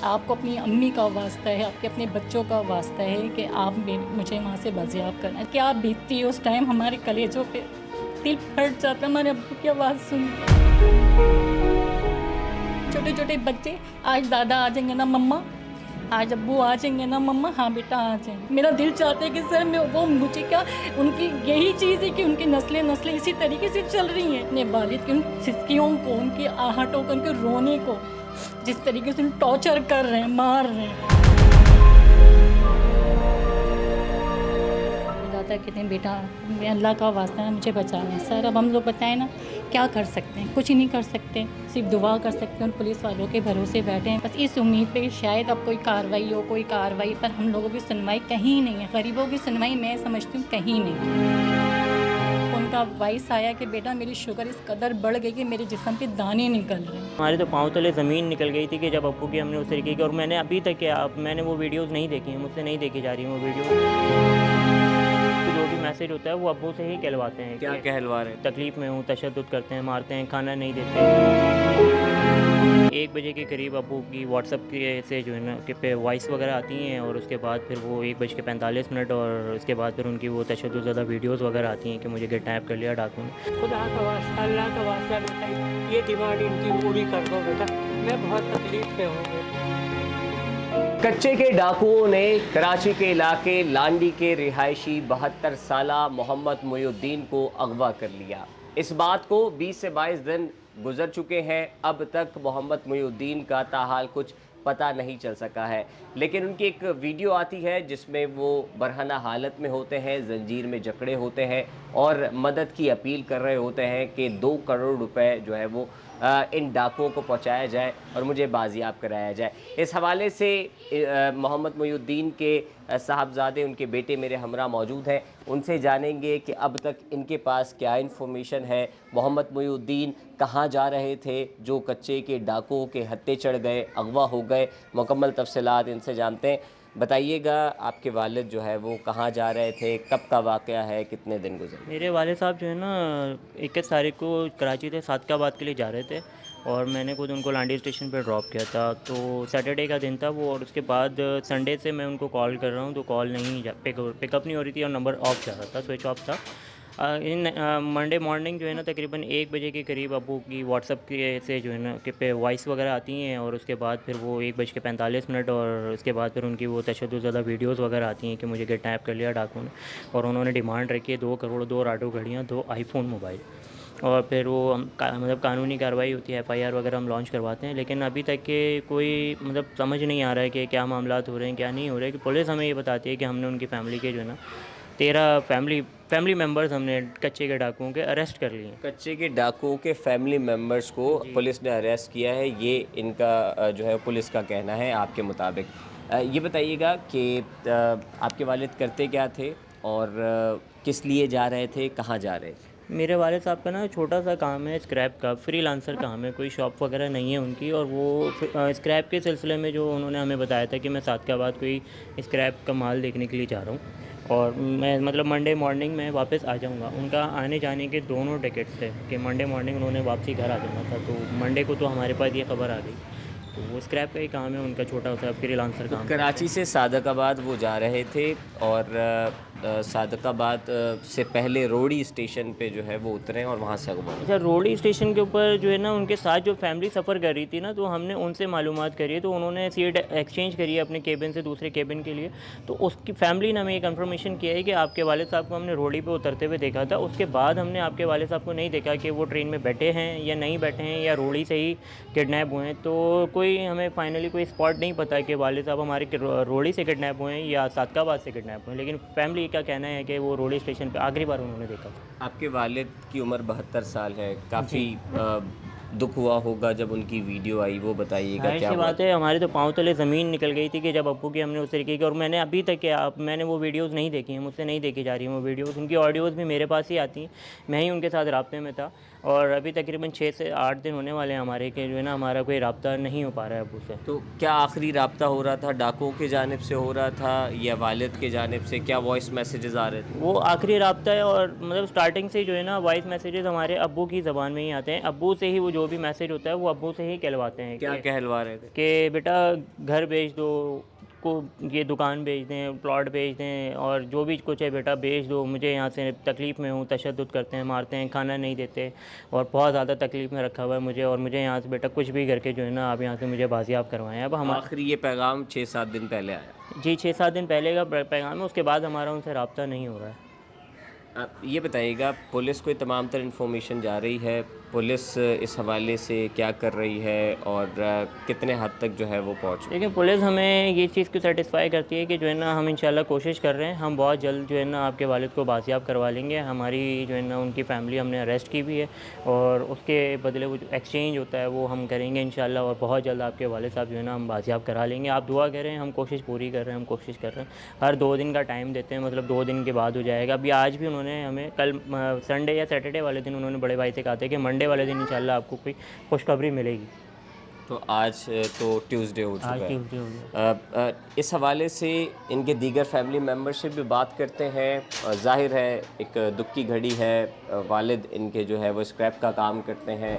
आपको अपनी अम्मी का वास्ता है, आपके अपने बच्चों का वास्ता है कि आप मुझे वहाँ से बाजियाब करना। क्या बीतती है उस टाइम हमारे कलेजों पे, दिल फट जाता है हमारे अब्बू की आवाज़ सुन के। छोटे छोटे बच्चे, आज दादा आ जाएंगे ना मम्मा, आज अब्बू आ जाएंगे ना मम्मा, हाँ बेटा आ जाएंगे। मेरा दिल चाहता है कि सर मैं वो मुझे क्या, उनकी यही चीज़ है कि उनकी नस्लें नस्लें इसी तरीके से चल रही हैं। अपने वालिद की उन सिसकियों को, उनकी आहटों को, उनके रोने को जिस तरीके से टॉर्चर कर रहे हैं, मार रहे हैं। दादा कहते हैं बेटा मैं अल्लाह का वास्ता है मुझे बचा लें। सर अब हम लोग बताएं ना क्या कर सकते हैं, कुछ ही नहीं कर सकते, सिर्फ दुआ कर सकते हैं। उन पुलिस वालों के भरोसे बैठे हैं बस इस उम्मीद पे कि शायद अब कोई कार्रवाई हो, कोई कार्रवाई। पर हम लोगों की सुनवाई कहीं नहीं है, गरीबों की सुनवाई मैं समझती हूँ कहीं नहीं। उनका वॉइस आया कि बेटा मेरी शुगर इस कदर बढ़ गई कि मेरे जिस्म पे दाने निकल रहे हैं। हमारे तो पाँव तले ज़मीन निकल गई थी कि जब अप्पू की हमने उस तरीके की, और मैंने अभी तक मैंने वो वीडियोज़ नहीं देखी हैं, मुझसे नहीं देखी जा रही हैं वो वीडियो। जो भी मैसेज होता है वो अब्बू से ही कहलवाते हैं। क्या कहलवा रहे हैं? तकलीफ़ में हूँ, तशद्दुद करते हैं, मारते हैं, खाना नहीं देते। 1 बजे के करीब अब्बू की व्हाट्सएप के से जो है ना कि पे वॉइस वगैरह आती हैं, और उसके बाद फिर वो 1:45 और उसके बाद फिर उनकी वो तशद्दुद ज़्यादा वीडियोज़ वगैरह आती हैं कि मुझे किडनैप कर लिया डाकुओं ने। खुदा का वास्ता, अल्लाह का वास्ता बेटा ये डिमांड इनकी पूरी कर दो बेटा, मैं बहुत तकलीफ में हूँ बेटा। कच्चे के डाकुओं ने कराची के इलाके लांडी के रिहायशी 72 साला मोहम्मद मोइनुद्दीन को अगवा कर लिया। इस बात को 20 से 22 दिन गुजर चुके हैं। अब तक मोहम्मद मोइनुद्दीन का ताहाल कुछ पता नहीं चल सका है, लेकिन उनकी एक वीडियो आती है जिसमें वो बरहना हालत में होते हैं, जंजीर में जकड़े होते हैं और मदद की अपील कर रहे होते हैं कि 2 करोड़ रुपए जो है वो इन डाकुओं को पहुंचाया जाए और मुझे बाजियाब कराया जाए। इस हवाले से मोहम्मद मोइनुद्दीन के साहबजादे, उनके बेटे मेरे हमरा मौजूद हैं, उनसे जानेंगे कि अब तक इनके पास क्या इन्फॉर्मेशन है, मोहम्मद मोइनुद्दीन कहाँ जा रहे थे जो कच्चे के डाकुओं के हत्थे चढ़ गए, अगवा हो गए। मुकम्मल तफसीलात इनसे जानते हैं। बताइएगा आपके वालिद जो है वो कहाँ जा रहे थे, कब का वाक़या है, कितने दिन गुजरे? मेरे वाले साहब जो है ना 21 तारीख को कराची से सादकाबाद के लिए जा रहे थे, और मैंने खुद उनको लांडी स्टेशन पर ड्रॉप किया था। तो सैटरडे का दिन था वो, और उसके बाद संडे से मैं उनको कॉल कर रहा हूँ तो कॉल नहीं पिकअप नहीं हो रही थी, और नंबर ऑफ जा रहा था, स्विच ऑफ था। इन मंडे मॉर्निंग जो है ना तकरीबन 1 बजे के करीब अब्बू की व्हाट्सएप के से जो है ना कि पे वॉइस वगैरह आती हैं, और उसके बाद फिर वो 1:45 और उसके बाद फिर उनकी वो तशद्दुद ज़्यादा वीडियोज़ वगैरह आती हैं कि मुझे किडनैप कर लिया डाकुओं ने, और उन्होंने डिमांड रखी है 2 करोड़, 2 राडो घड़ियाँ, 2 आईफोन मोबाइल। और फिर वो हम मतलब कानूनी कार्रवाई होती है, FIR वगैरह हम लॉन्च करवाते हैं, लेकिन अभी तक के कोई मतलब समझ नहीं आ रहा है कि क्या मामलात हो रहे हैं, क्या नहीं हो रहे। कि पुलिस हमें ये बताती है कि हमने उनकी फ़ैमिली के जो है ना 13 फैमिली मेम्बर्स हमने कच्चे के डाकुओं के अरेस्ट कर लिए। कच्चे के डाकुओं के फैमिली मेम्बर्स को पुलिस ने अरेस्ट किया है, ये इनका जो है पुलिस का कहना है आपके मुताबिक। ये बताइएगा कि आपके वालिद करते क्या थे और किस लिए जा रहे थे, कहाँ जा रहे थे? मेरे वाले साहब का ना छोटा सा काम है, स्क्रैप का फ्रीलांसर काम है, कोई शॉप वगैरह नहीं है उनकी, और वो स्क्रैप के सिलसिले में जो उन्होंने हमें बताया था कि मैं सादकाबाद कोई स्क्रैप का माल देखने के लिए जा रहा हूँ, और मैं मतलब मंडे मॉर्निंग में वापस आ जाऊँगा। उनका आने जाने के दोनों टिकट्स थे कि मंडे मॉर्निंग उन्होंने वापसी घर आ जाना था, तो मंडे को तो हमारे पास ये खबर आ गई। तो वो स्क्रैप का ही काम है उनका, छोटा सा फ्रीलांसर काम करते हैं। कराची से सादकाबाद वो जा रहे थे और सादकाबाद से पहले रोड़ी स्टेशन पे जो है वो उतरे और वहाँ से अगवा। अच्छा, रोडी स्टेशन के ऊपर जो है ना उनके साथ जो फैमिली सफ़र कर रही थी ना, तो हमने उनसे मालूमात करी है, तो उन्होंने सीट एक्सचेंज करी है अपने केबिन से दूसरे केबिन के लिए। तो उसकी फैमिली ने हमें ये कंफर्मेशन किया है कि आपके वालिद साहब को हमने रोडी पे उतरते हुए देखा था, उसके बाद हमने आपके वालिद साहब को नहीं देखा कि वो ट्रेन में बैठे हैं या नहीं बैठे हैं, या रोडी से ही किडनैप हुए हैं। तो कोई हमें फाइनली कोई स्पॉट नहीं पता कि वालिद साहब हमारे रोडी से किडनैप हुए हैं या सादकाबाद से किडनैप हुए हैं, लेकिन फैमिली का कहना है कि वो रोडी स्टेशन पे आखिरी बार उन्होंने देखा था। आपके वालिद की उम्र 72 साल है, काफ़ी दुख हुआ होगा जब उनकी वीडियो आई, वो बताइएगा जाहिर क्या सी हुआ? बात है, हमारे तो पाँव तले ज़मीन निकल गई थी कि जब अप्पू की हमने उस तरीके की, और मैंने अभी तक मैंने वो वीडियोज़ नहीं देखी हैं, मुझसे नहीं देखी जा रही हैं वो वीडियोज़, उनकी ऑडियोज़ भी मेरे पास ही आती हैं, मैं ही उनके साथ राब्ते में था। اور ابھی تقریباً 6 سے 8 دن ہونے والے ہیں ہمارے کہ جو ہے نا ہمارا کوئی رابطہ نہیں ہو پا رہا ہے ابو سے. تو کیا آخری رابطہ ہو رہا تھا ڈاکوؤں کی جانب سے ہو رہا تھا یا والد کی جانب سے؟ کیا وائس میسیجز آ رہے تھے؟ وہ آخری رابطہ ہے اور مطلب اسٹارٹنگ سے جو ہے نا وائس میسیجز ہمارے ابو کی زبان میں ہی آتے ہیں. ابو سے ہی وہ جو بھی میسیج ہوتا ہے وہ ابو سے ہی کہلواتے ہیں کیا کہلوا رہے تھے؟ کہ بیٹا گھر بیچ دو, کو یہ دکان بیچ دیں, پلاٹ بیچ دیں, اور جو بھی کچھ ہے بیٹا بیچ دو, مجھے یہاں سے تکلیف میں ہوں, تشدد کرتے ہیں, مارتے ہیں, کھانا نہیں دیتے اور بہت زیادہ تکلیف میں رکھا ہوا ہے مجھے, اور مجھے یہاں سے بیٹا کچھ بھی کر کے جو ہے نا آپ یہاں سے مجھے بازیاب کروائیں. اب ہم آخری یہ پیغام 6-7 دن پہلے آیا؟ جی 6-7 دن پہلے کا پیغام ہے, اس کے بعد ہمارا ان سے رابطہ نہیں ہو رہا ہے. یہ بتائیے گا پولیس کو تمام تر انفارمیشن جا رہی ہے, پولیس اس حوالے سے کیا کر رہی ہے اور کتنے حد تک جو ہے وہ پہنچ رہی ہے؟ لیکن پولیس ہمیں یہ چیز کو سیٹسفائی کرتی ہے کہ جو ہے نا ہم انشاءاللہ کوشش کر رہے ہیں, ہم بہت جلد جو ہے نا آپ کے والد کو بازیاب کروا لیں گے. ہماری جو ہے نا ان کی فیملی ہم نے اریسٹ کی بھی ہے اور اس کے بدلے وہ جو ایکسچینج ہوتا ہے وہ ہم کریں گے انشاءاللہ, اور بہت جلد آپ کے والد صاحب جو ہے نا ہم بازیاب کرا لیں گے. آپ دعا کریں, ہم کوشش پوری کر رہے ہیں, ہم کوشش کر رہے ہیں. ہر 2 دن کا ٹائم دیتے ہیں, مطلب 2 دن کے بعد ہو جائے گا. ابھی آج بھی انہوں نے ہمیں کل سنڈے یا سیٹرڈے والے دن انہوں نے بڑے بھائی سے کہا تھا کہ منڈے والے دن انشاءاللہ آپ کو کوئی خوشخبری ملے گی. تو آج تو ٹیوزڈے ہو چکا آج ہے. ٹیوزڈے ہو گیا. اس حوالے سے ان کے دیگر فیملی ممبر سے بھی بات کرتے ہیں. ظاہر ہے ایک دکھ کی گھڑی ہے, والد ان کے جو ہے وہ اسکریپ کا کام کرتے ہیں,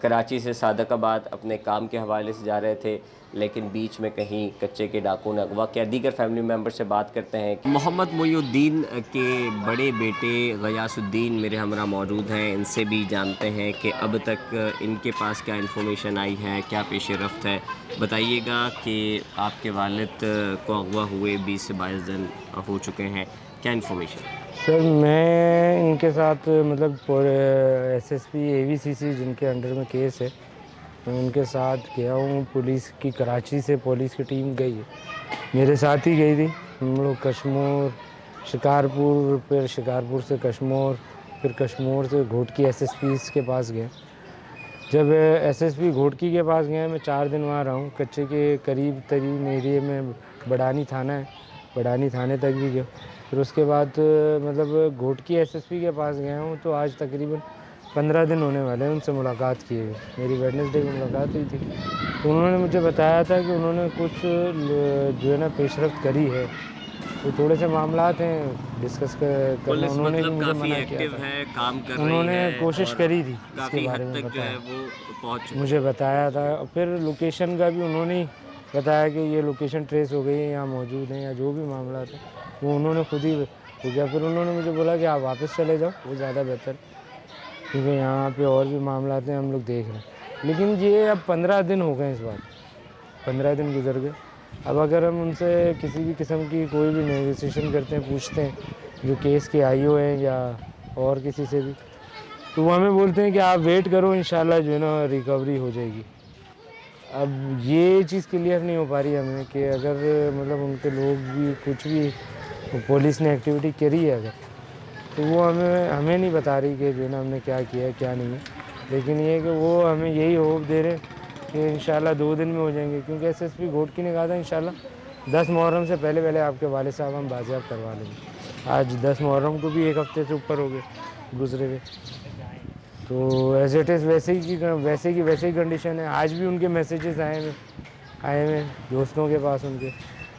کراچی سے صادق آباد اپنے کام کے حوالے سے جا رہے تھے, لیکن بیچ میں کہیں کچے کے ڈاکو نے اغوا کیا. دیگر فیملی ممبر سے بات کرتے ہیں. محمد محی الدین کے بڑے بیٹے غیاث الدین میرے ہمراہ موجود ہیں, ان سے بھی جانتے ہیں کہ اب تک ان کے پاس کیا انفارمیشن آئی ہے, کیا پیش رفت ہے. بتائیے گا کہ آپ کے والد کو اغوا ہوئے 20 سے 22 دن ہو چکے ہیں, کیا انفارمیشن؟ سر میں ان کے ساتھ مطلب ایس ایس پی اے وی سی سی جن کے انڈر میں کیس ہے, میں ان کے ساتھ گیا ہوں. پولیس کی کراچی سے پولیس کی ٹیم گئی ہے, میرے ساتھ ہی گئی تھی. ہم لوگ کشمور, شکارپور, پھر شکارپور سے کشمور, پھر کشمور سے گھوٹکی ایس ایس پی کے پاس گئے. جب ایس ایس پی گھوٹکی کے پاس گئے, میں 4 دن وہاں رہا ہوں. کچے کے قریب ترین ایریے میں بڑانی تھانہ ہے, بڑانی تھانے تک بھی گیا. پھر اس کے بعد مطلب گھوٹکی ایس ایس پی کے پاس گیا ہوں, تو آج تقریباً 15 دن ہونے والے ہیں ان سے ملاقات کیے ہوئے. میری ویڈنسڈے کو ملاقات ہوئی تھی, تو انہوں نے مجھے بتایا تھا کہ انہوں نے کچھ جو ہے نا پیش رفت کری ہے. تو تھوڑے سے معاملات ہیں ڈسکس کرنا, انہوں نے بھی مجھے منع کیا تھا. کام کر انہوں نے کوشش کری تھی اس کے کافی بارے حد میں تک جو ہے وہ پہنچ مجھے بتایا تھا. پھر لوکیشن کا بھی انہوں نے بتایا کہ یہ لوکیشن ٹریس ہو گئی ہے, یہاں موجود ہیں, یا جو بھی معاملات ہیں وہ انہوں نے خود ہی ہو گیا. پھر انہوں نے مجھے بولا کہ آپ واپس چلے جاؤ, وہ زیادہ بہتر, کیونکہ یہاں پہ اور بھی معاملات ہیں ہم لوگ دیکھ رہے ہیں. لیکن یہ اب 15 دن ہو گئے اس بات, 15 دن گزر گئے. اب اگر ہم ان سے کسی بھی قسم کی کوئی بھی نیگوسیشن کرتے ہیں, پوچھتے ہیں جو کیس کے آئی او ہیں یا اور کسی سے بھی, تو وہ ہمیں بولتے ہیں کہ آپ ویٹ کرو, انشاءاللہ جو ہے نا ریکوری ہو جائے گی. اب یہ چیز کلیئر نہیں ہو پا رہی ہمیں کہ اگر مطلب ان کے لوگ بھی کچھ بھی پولیس نے ایکٹیویٹی کری ہے اگر, تو وہ ہمیں نہیں بتا رہی کہ جو ہے نا ہم نے کیا کیا ہے کیا نہیں ہے. لیکن یہ ہے کہ وہ ہمیں یہی ہوپ دے رہے ہیں کہ انشاءاللہ 2 دن میں ہو جائیں گے, کیونکہ ایس ایس پی گھوٹکی نے کہا تھا انشاءاللہ 10 محرم سے پہلے آپ کے والد صاحب ہم بازیاب کروا لیں گے. آج 10 محرم کو بھی 1 ہفتے سے اوپر ہو گئے گزرے ہوئے. تو ایز اٹ از ویسے ہی کنڈیشن ہے. آج بھی ان کے میسیجز آئے ہوئے دوستوں کے پاس ان کے,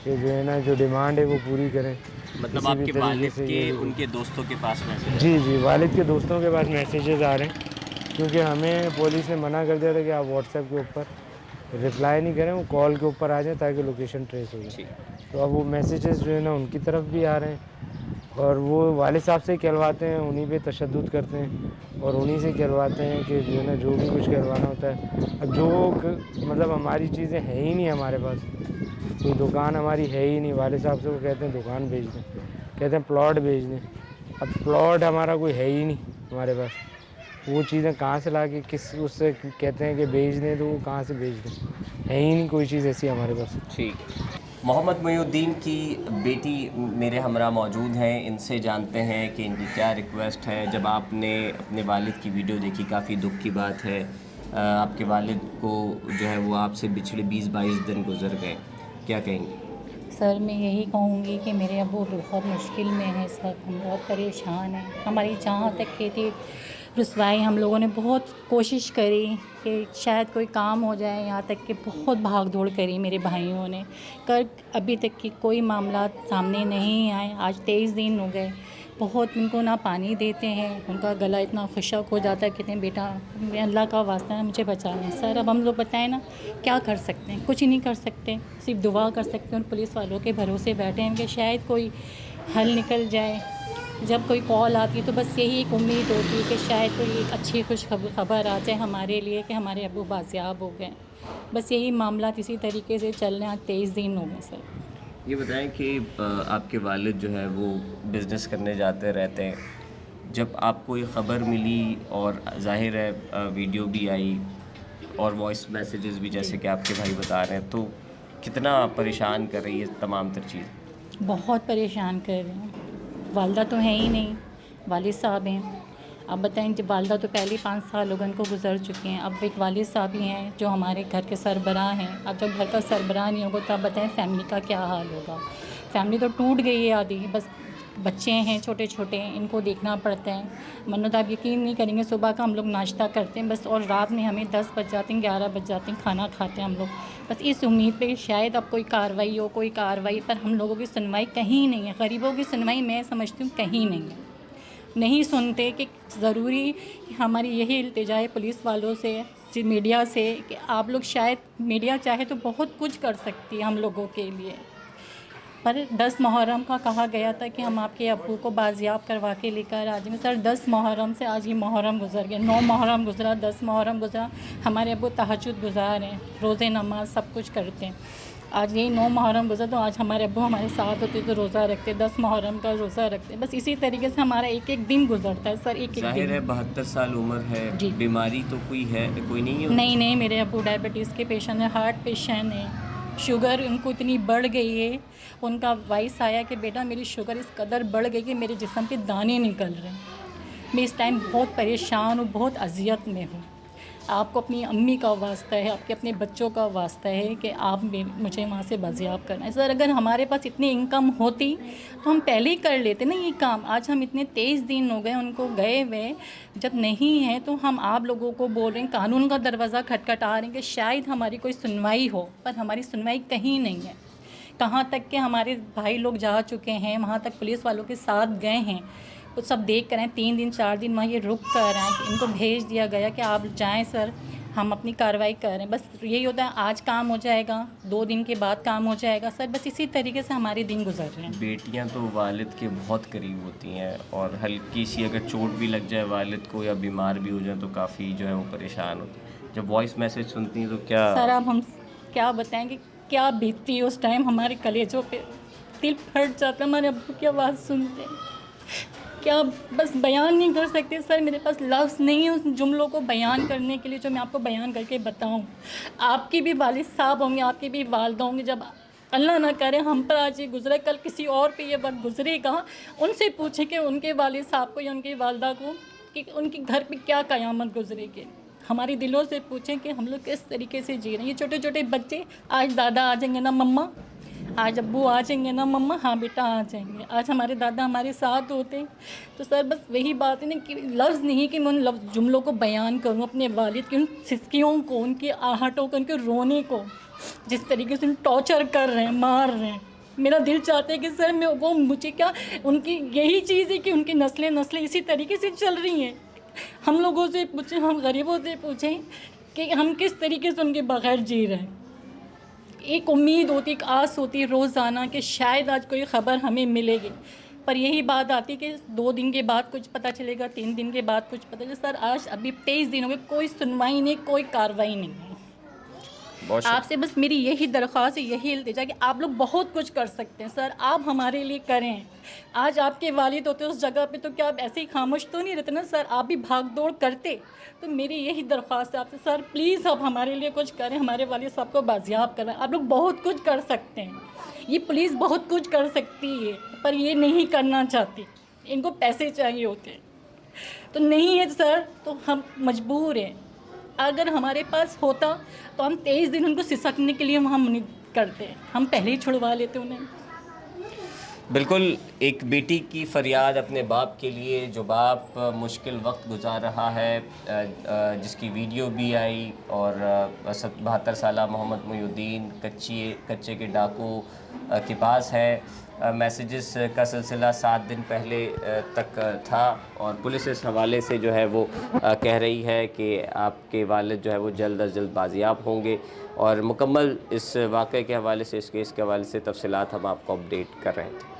کہ جو ہے نا جو ڈیمانڈ ہے وہ پوری کریں. مطلب آپ کے والد کے ان کے دوستوں کے پاس میسیج؟ جی والد کے دوستوں کے پاس میسیجز آ رہے ہیں, کیونکہ ہمیں پولیس نے منع کر دیا تھا کہ آپ واٹس ایپ کے اوپر رپلائی نہیں کریں, وہ کال کے اوپر آ جائیں تاکہ لوکیشن ٹریس ہو جائے. تو اب وہ میسیجز جو ہے نا ان کی طرف بھی آ رہے ہیں, اور وہ والد صاحب سے ہی کہلواتے ہیں, انہی پہ تشدد کرتے ہیں اور انہی سے کہلواتے ہیں کہ جو ہے نا جو بھی کچھ کہلوانا ہوتا ہے. اب جو مطلب ہماری چیزیں ہیں ہی نہیں ہمارے پاس, کوئی دکان ہماری ہے ہی نہیں. والد صاحب سے وہ کہتے ہیں دکان بیچ دیں, کہتے ہیں پلاٹ بیچ دیں. اب پلاٹ ہمارا کوئی ہے ہی نہیں ہمارے پاس, وہ چیزیں کہاں سے لا کے کس اس سے کہتے ہیں کہ بیچ دیں, تو وہ کہاں سے بیچ دیں, ہے ہی نہیں کوئی چیز ایسی ہمارے پاس. ٹھیک. محمد محی الدین کی بیٹی میرے ہمراہ موجود ہیں, ان سے جانتے ہیں کہ ان کی کیا ریکویسٹ ہے. جب آپ نے اپنے والد کی ویڈیو دیکھی, کافی دکھ کی بات ہے, آپ کے والد کو جو ہے وہ آپ سے بچھڑے 20-22 دن گزر گئے, کیا کہیں گے؟ سر میں یہی کہوں گی کہ میرے ابو بہت مشکل میں ہیں اس وقت, ہم بہت پریشان ہیں. ہماری جہاں تک کی تھی रसवाई हम लोगों ने बहुत कोशिश करी कि शायद कोई काम हो जाए, यहाँ तक कि बहुत भाग दौड़ करी मेरे भाइयों ने कर, अभी तक की कोई मामला सामने नहीं आए। आज 23 दिन हो गए, बहुत उनको ना पानी देते हैं, उनका गला इतना खुशक हो जाता है, कहते हैं बेटा अल्लाह का वास्ता है मुझे बचा लें। सर अब हम लोग बताएं ना क्या कर सकते हैं, कुछ ही नहीं कर सकते, सिर्फ दुआ कर सकते हैं। उन पुलिस वालों के भरोसे बैठे हैं कि शायद कोई हल निकल जाए। जब कोई कॉल आती है तो बस यही एक उम्मीद होती है कि शायद कोई एक अच्छी खुश खबर आ जाए हमारे लिए कि हमारे अब्बू बाजियाब हो गए। बस यही मामला इसी तरीके से चल रहे हैं। 23 दिन हो गए सर। ये बताएं कि आपके वालिद जो है वो बिज़नेस करने जाते रहते हैं, जब आपको ये ख़बर मिली और ज़ाहिर है वीडियो भी आई और वॉइस मैसेजेस भी जैसे कि आपके भाई बता रहे हैं, तो कितना परेशान कर रही है तमाम तर चीज़? बहुत परेशान कर रहे हैं। वालदा तो है ही नहीं, वालिद साहब हैं। अब बताएं, जब वालदा तो पहले 5 साल लोगों को गुजर चुके हैं, अब एक वालिद साहब ही हैं जो हमारे घर के सरबराह हैं। अब जब घर का सरबराह नहीं होगा तो आप बताएं फैमिली का क्या हाल होगा। फैमिली तो टूट गई है आधी, बस बच्चे हैं छोटे छोटे, इनको देखना पड़ता है। मन्नत आप यकीन नहीं करेंगे, सुबह का हम लोग नाश्ता करते हैं बस, और रात में हमें 10 बज जाते हैं, 11 बज जाते हैं, खाना खाते हैं हम लोग बस इस उम्मीद पे कि शायद अब कोई कार्रवाई हो, कोई कार्रवाई। पर हम लोगों की सुनवाई कहीं नहीं है। गरीबों की सुनवाई मैं समझती हूँ कहीं नहीं है, नहीं सुनते। कि ज़रूरी हमारी यही इल्तिजा है पुलिस वालों से, मीडिया से, कि आप लोग शायद मीडिया चाहे तो बहुत कुछ कर सकती है हम लोगों के लिए। पर 10 मुहर्रम का कहा गया था कि हम आपके अब्बू को बाजियाब करवा के लेकर आ जाएंगे। सर 10 मुहर्रम से आज ये मुहर्रम गुजर गया, 9 मुहर्रम गुजरा, 10 मुहर्रम गुजरा। हमारे अब्बू तहज्जुद गुजार हैं, रोज़े नमाज सब कुछ करते हैं। आज यही 9 मुहर्रम गुजरा तो आज हमारे अब्बू हमारे साथ होते तो रोज़ा रखते, 10 मुहर्रम का रोज़ा रखते। बस इसी तरीके से हमारा एक एक दिन गुजरता है सर, एक एक ज़ाहिर है दिन। 72 साल उम्र है, जी। बीमारी तो कोई नहीं है? नहीं, मेरे अब्बू डायबिटीज़ के पेशेंट हैं, हार्ट पेशेंट हैं, शुगर उनको इतनी बढ़ गई है। उनका वॉइस आया कि बेटा मेरी शुगर इस कदर बढ़ गई कि मेरे जिस्म पे दाने निकल रहे हैं। मैं इस टाइम बहुत परेशान हूँ, बहुत अजियत में हूँ। आपको अपनी अम्मी का वास्ता है, आपके अपने बच्चों का वास्ता है कि आप मुझे वहाँ से बाजियाब करना है। सर अगर हमारे पास इतनी इनकम होती तो हम पहले ही कर लेते ना ये काम। आज हम इतने 23 दिन हो गए उनको गए हुए, जब नहीं है तो हम आप लोगों को बोल रहे हैं, कानून का दरवाज़ा खटखटा रहे हैं कि शायद हमारी कोई सुनवाई हो, पर हमारी सुनवाई कहीं नहीं है। कहाँ तक के हमारे भाई लोग जा चुके हैं, वहाँ तक पुलिस वालों के साथ गए हैं, तो सब देख कर आए। 3 दिन 4 दिन वहाँ ये रुक कर आए कि इनको भेज दिया गया कि आप जाएं सर, हम अपनी कार्रवाई कर रहे हैं। बस यही होता है, आज काम हो जाएगा, 2 दिन के बाद काम हो जाएगा सर, बस इसी तरीके से हमारे दिन गुजर रहे हैं। बेटियां तो वालिद के बहुत करीब होती हैं और हल्की सी अगर चोट भी लग जाए वालिद को या बीमार भी हो जाए तो काफ़ी जो है वो परेशान होती हैं। जब वॉइस मैसेज सुनती हैं तो क्या सर अब हम क्या बताएं कि क्या बीतती है उस टाइम हमारे कलेजों पे, दिल फट जाता है हमारे अब्बू की आवाज़ सुनते हैं। क्या बस बयान नहीं कर सकते सर, मेरे पास लफ्ज़ नहीं है उस जुमलों को बयान करने के लिए जो मैं आपको बयान करके बताऊं। आपके भी वालिद साहब होंगे, आपके भी वालदा होंगे, जब अल्लाह ना करे हम पर आज ये गुजरे, कल किसी और पे ये वक्त गुजरेगा, उनसे पूछें कि उनके वालिद साहब को या उनकी वालदा को कि उनके घर पे क्या क़यामत गुजरेगी। हमारे दिलों से पूछें कि हम लोग किस तरीके से जी रहे हैं। ये छोटे छोटे बच्चे, आज दादा आ जाएंगे ना मम्मा, आज अब्बू आ जाएंगे ना मम्मा, हाँ बेटा आ जाएंगे। आज हमारे दादा हमारे साथ होते तो सर बस वही बात है ना कि लफ्ज़ नहीं कि मैं उन जुमलों को बयान करूँ अपने वालिद की, उन सिसकियों को, उनकी आहटों को, उनके रोने को, जिस तरीके से टॉर्चर कर रहे हैं, मार रहे हैं। मेरा दिल चाहता है कि सर मैं वो, मुझे क्या, उनकी यही चीज़ है कि उनकी नस्लें इसी तरीके से चल रही हैं। हम लोगों से पूछें, हम गरीबों से पूछें कि हम किस तरीके से उनके बगैर जी रहे हैं। एक उम्मीद होती, एक आस होती है रोज़ाना कि शायद आज कोई ख़बर हमें मिलेगी, पर यही बात आती कि 2 दिन के बाद कुछ पता चलेगा, 3 दिन के बाद कुछ पता चलेगा। सर आज अभी 23 दिन हो गए, कोई सुनवाई नहीं, कोई कार्रवाई नहीं है। आपसे बस मेरी यही दरख्वास्त है, यही इल्तिजा कि आप लोग बहुत कुछ कर सकते हैं सर, आप हमारे लिए करें। आज आपके वालिद होते उस जगह पे तो क्या आप ऐसे ही खामोश तो नहीं रहते ना सर, आप भी भाग दौड़ करते। तो मेरी यही दरख्वास्त है आपसे सर, प्लीज़ आप हमारे लिए कुछ करें, हमारे वालिद साहब को बाजियाब करें। आप लोग बहुत कुछ कर सकते हैं, ये पुलिस बहुत कुछ कर सकती है, पर ये नहीं करना चाहती, इनको पैसे चाहिए होते तो नहीं है सर, तो हम मजबूर हैं। अगर हमारे पास होता तो हम 23 दिन उनको सिसकने के लिए हम नहीं करते, हम पहले ही छुड़वा लेते उन्हें। بالکل ایک بیٹی کی فریاد اپنے باپ کے لیے، جو باپ مشکل وقت گزار رہا ہے، جس کی ویڈیو بھی آئی، اور 72 سالہ محمد محی الدین کچے کے ڈاکو کے پاس ہے۔ میسیجز کا سلسلہ 7 دن پہلے تک تھا، اور پولیس اس حوالے سے جو ہے وہ کہہ رہی ہے کہ آپ کے والد جو ہے وہ جلد از جلد بازیاب ہوں گے، اور مکمل اس واقعے کے حوالے سے، اس کیس کے حوالے سے تفصیلات ہم آپ کو اپڈیٹ کر رہے تھے۔